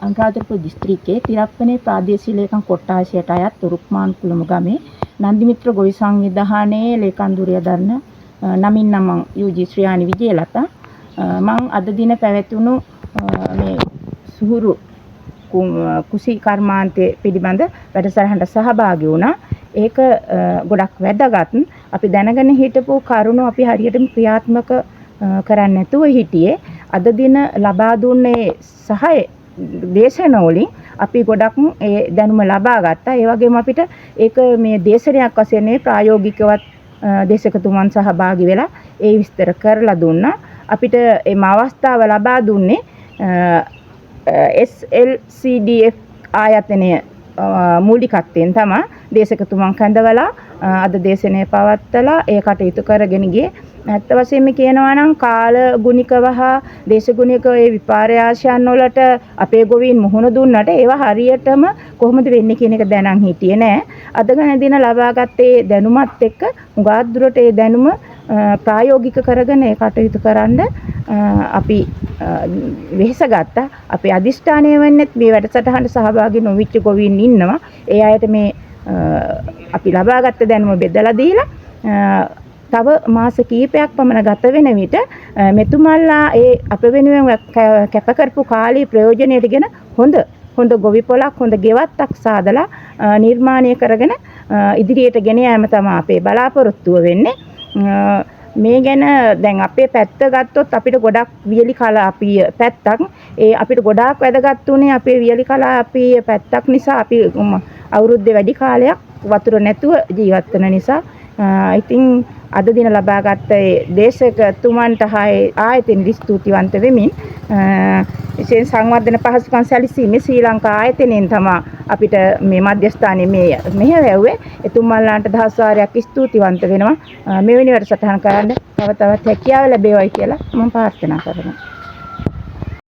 අනුරාධපුර දිස්ත්‍රික්කයේ තිරප්පනේ ප්‍රාදේශීය ලේකම් කොට්ටාශයට අයත් රුක්මාන් කුළුම ගමේ නන්දිමිත්‍ර ගොවි සංවිධානයේ ලේකම් දුරියදරන නමින් නම් යූජී ශ්‍රියානි විජේලතා මම අද දින පැවැතුණු මේ සුහුරු කුසී කර්මාන්තයේ පිළිබඳ වැඩසටහනට සහභාගී වුණා. ඒක ගොඩක් වැදගත්. අපි දැනගෙන හිටපු කරුණු අපි හරියටම ක්‍රියාත්මක කරන්නේ නැතුව හිටියේ. අද දින ලබා දුන්නේ සහාය දේශන වලින් අපි ගොඩක් ඒ දැනුම ලබා ගත්තා. ඒ වගේම අපිට ඒක මේ දේශනයක් වශයෙන් නෙවෙයි ප්‍රායෝගිකවත් දේශකතුමන් සහභාගී වෙලා ඒ විස්තර කරලා දුන්නා. අපිට මේ අවස්ථාව ලබා දුන්නේ SLCDF ආයතනය මූලිකත්වයෙන් තමයි දේශකතුමන් කැඳවලා අද දේශනය පවත්වලා ඒ කටයුතු කරගෙන ගියේ. ඇත්ත වශයෙන්ම කියනවා නම් කාල ගුණිකව හා දේශගුණිකව ඒ විපර්යාසයන් වලට අපේ ගොවීන් මුහුණ දුන්නට ඒවා හරියටම කොහොමද වෙන්නේ කියන එක දැනන් හිටියේ නෑ. අද ගණ දින ලබාගත්තේ දැනුමත් එක්ක උගාත් දුරට ඒ දැනුම ප්‍රායෝගික කරගෙන ඒ කටයුතු කරන්න අපි වෙහෙස ගත්තා. අපේ අදිෂ්ඨානය වෙන්නේ මේ වැඩසටහනට සහභාගී නොවිච්ච ගොවීන් ඉන්නවා. ඒ අයට මේ අපි ලබාගත්ත දැනුම බෙදලා දීලා තව මාස කිහිපයක් පමණ ගත වෙන විට මෙතුමල්ලා ඒ අප වෙනුවෙන් කැප කරපු කාලී ප්‍රයෝජනයටගෙන හොඳ ගොවි පොලක් හොඳ ගෙවත්තක් සාදලා නිර්මාණය කරගෙන ඉදිරියට ගෙන යාම තමයි අපේ බලාපොරොත්තුව වෙන්නේ. මේ ගැන දැන් අපේ පැත්ත ගත්තොත් අපිට ගොඩක් වියලි කලාපීය පැත්තක්. ඒ අපිට ගොඩාක් වැදගත් උනේ අපේ වියලි කලාපීය පැත්තක් නිසා අපි අවුරුද්දේ වැඩි කාලයක් වතුර නැතුව ජීවත් වෙන නිසා ඉතින් අද දින ලබාගත් දේශකතුමන්ට ආයතන ස්තුතිවන්ත වෙමින් විශේෂ සංවර්ධන පහසුකම් සැලසීමේ ශ්‍රී ලංකා ආයතනයෙන් තමයි අපිට මේ මධ්‍යස්ථානයේ මේ මෙහෙවැව්වේ. එතුමන්ලාට දහස් වාරයක් ස්තුතිවන්ත වෙනවා. මෙවැනි වැඩසටහන් කරන්න තව තවත් හැකියාව ලැබේවයි කියලා මම ප්‍රාර්ථනා කරනවා.